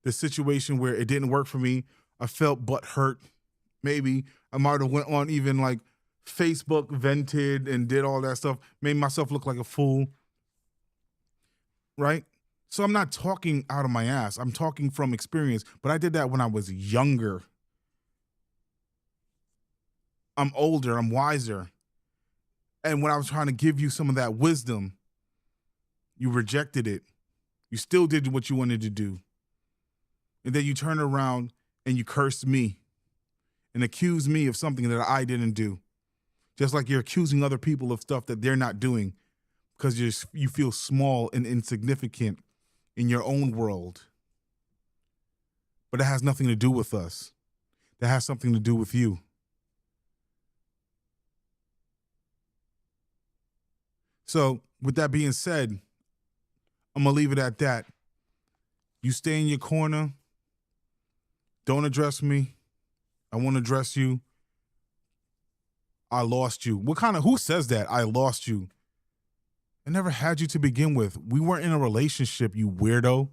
situation where it didn't work for me. I felt butt hurt. Maybe I might have went on even like Facebook, vented and did all that stuff, made myself look like a fool. Right? So I'm not talking out of my ass. I'm talking from experience, but I did that when I was younger. I'm older, I'm wiser. And when I was trying to give you some of that wisdom, you rejected it. You still did what you wanted to do. And then you turn around and you cursed me and accuse me of something that I didn't do. Just like you're accusing other people of stuff that they're not doing because you feel small and insignificant in your own world. But it has nothing to do with us. That has something to do with you. So with that being said, I'm going to leave it at that. You stay in your corner. Don't address me. I won't address you. I lost you. Who says that? I lost you. I never had you to begin with. We weren't in a relationship, you weirdo.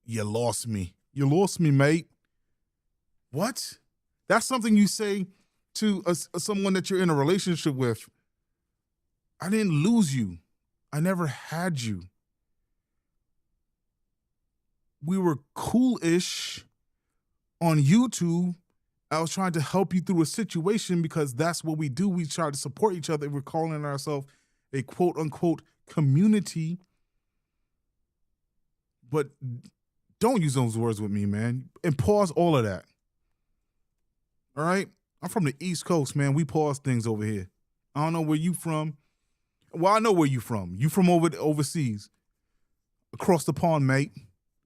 You lost me. You lost me, mate. What? That's something you say to someone that you're in a relationship with. I didn't lose you. I never had you. We were cool-ish on YouTube. I was trying to help you through a situation because that's what we do. We try to support each other. We're calling ourselves a quote-unquote community. But don't use those words with me, man. And pause all of that. All right? I'm from the East Coast, man. We pause things over here. I don't know where you from. Well, I know where you from. You from overseas. Across the pond, mate.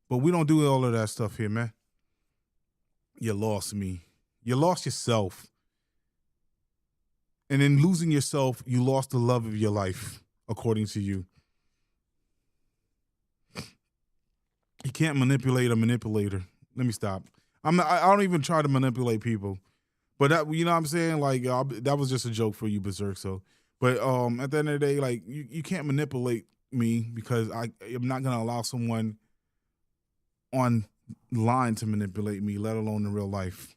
But we don't do all of that stuff here, man. You lost me. You lost yourself. And in losing yourself, you lost the love of your life, according to you. You can't manipulate a manipulator. Let me stop. I don't even try to manipulate people. But that, you know what I'm saying? Like, that was just a joke for you, Berserk. So, but at the end of the day, like, you can't manipulate me because I'm not going to allow someone online to manipulate me, let alone in real life.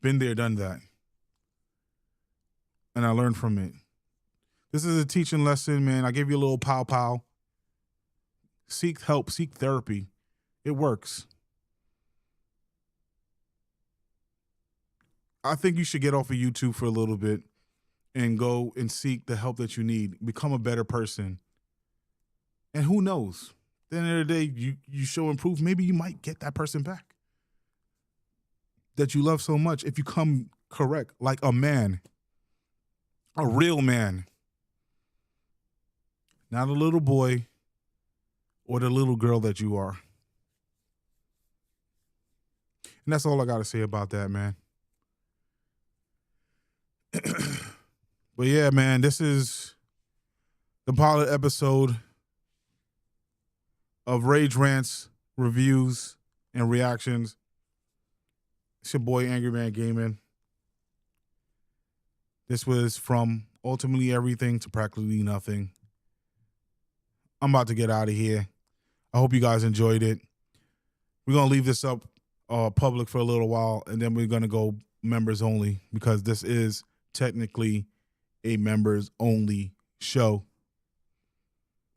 Been there, done that. And I learned from it. This is a teaching lesson, man. I gave you a little pow. Seek help, seek therapy. It works. I think you should get off of YouTube for a little bit and go and seek the help that you need. Become a better person. And who knows? At the end of the day, you show improve. Maybe you might get that person back that you love so much if you come correct, like a man. A real man. Not a little boy or the little girl that you are. And that's all I got to say about that, man. But yeah, man, this is the pilot episode of Rage Rants, reviews, and reactions. It's your boy, Angry Man Gaming. This was from ultimately everything to practically nothing. I'm about to get out of here. I hope you guys enjoyed it. We're going to leave this up public for a little while, and then we're going to go members only because this is technically a members only show.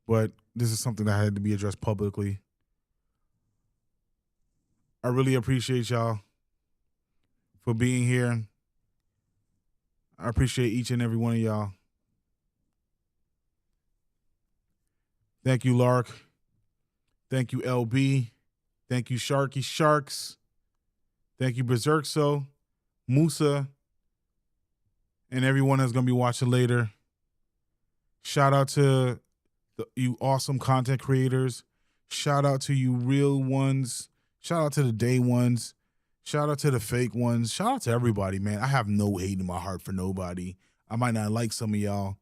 But this is something that had to be addressed publicly. I really appreciate y'all for being here. I appreciate each and every one of y'all. Thank you, Lark. Thank you, LB. Thank you, Sharky Sharks. Thank you, Berserkso, Musa, and everyone that's going to be watching later. Shout out to you awesome content creators. Shout out to you real ones. Shout out to the day ones. Shout out to the fake ones. Shout out to everybody, man. I have no hate in my heart for nobody. I might not like some of y'all,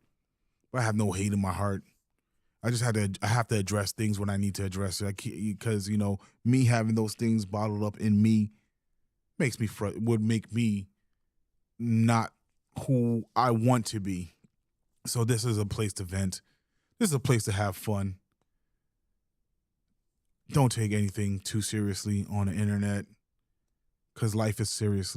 but I have no hate in my heart. I have to address things when I need to address it. Because, you know, me having those things bottled up in me would make me not who I want to be. So this is a place to vent. This is a place to have fun. Don't take anything too seriously on the internet, because life is serious.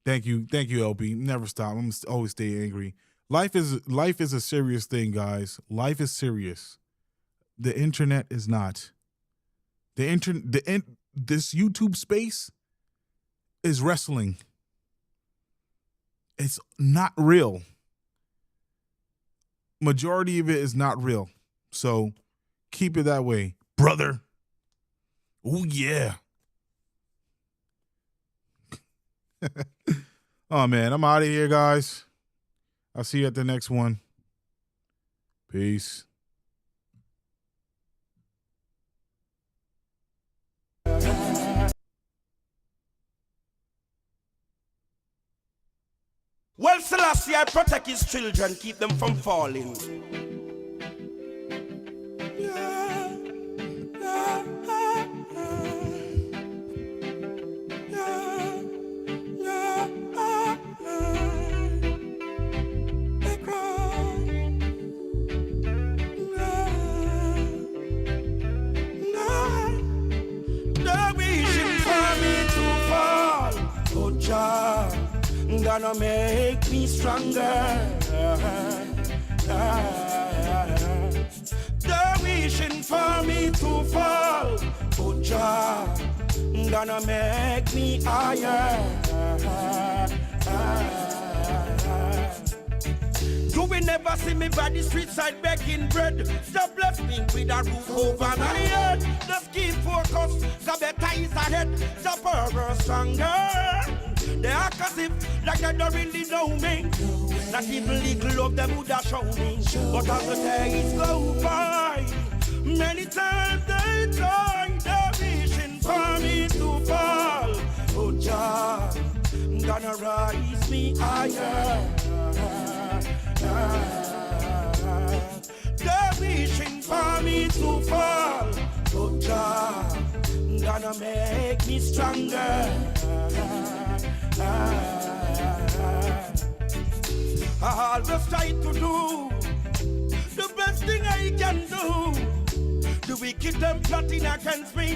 Thank you, LB. Never stop. I'm gonna always stay angry. Life is a serious thing, guys. Life is serious. The internet is not. This YouTube space is wrestling. It's not real. Majority of it is not real. So keep it that way, brother. Oh yeah. Oh man, I'm out of here, guys. I'll see you at the next one. Peace. Well, Selassie, I protect his children, keep them from falling. Gonna make me stronger. They're wishing for me to fall, but Jah gonna make me higher. You will never see me by the street side begging bread. Stop bless me with a roof over my head. Just keep focus, the better is ahead. The power stronger. They act as if like they don't really know me. Not even little of them would have shown me. But as the days go by, many times they try. They're wishing for me to fall. Oh Jah, gonna rise me higher. They're wishing for me to fall. Oh Jah, gonna make me stronger. I always try to do the best thing I can do. The wicked them plotting against me.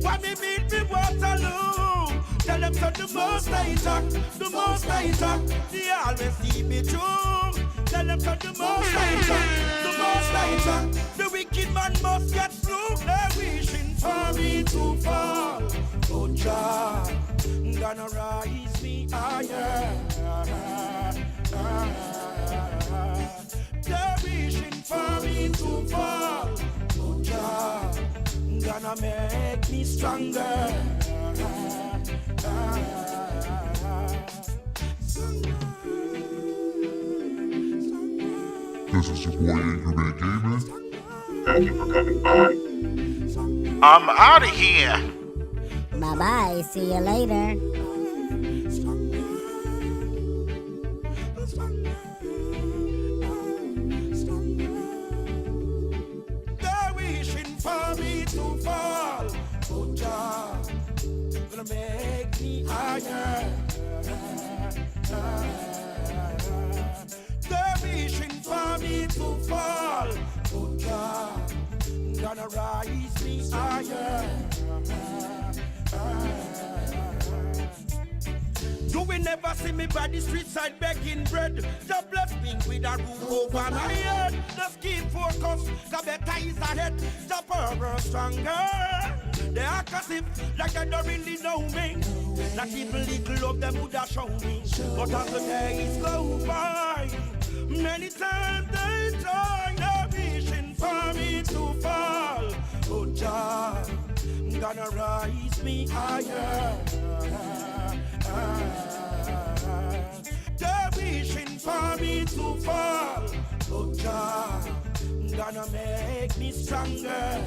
Why me beat me Waterloo? Tell them so the most I talk, the most I talk. They always see me true. Tell them so the most I talk, the most I talk. The wicked man must get through. They're wishing for me to fall. Oh Jah, gonna rise me higher. They're wishing for me to fall. Oh Jah, gonna make me stronger. This is your boy Angry Man Gaming. Thank you for coming by. I'm out of here. Bye-bye. See you later. They're wishing for me to fall. Oh Jah, gonna make me higher. They're wishing for me to fall. Oh Jah, gonna rise me higher. You will never see me by the street side begging bread. Just bless me with a roof over my head. Just keep focus, the better is ahead. The power stronger. They act as if like they don't really know me. Not even little of them would have shown me. But as the days go by, many times they try. They're wishing for me to fall. Oh Jah, gonna rise me higher. They're wishing for me to fall. Oh Jah, gonna make me stronger.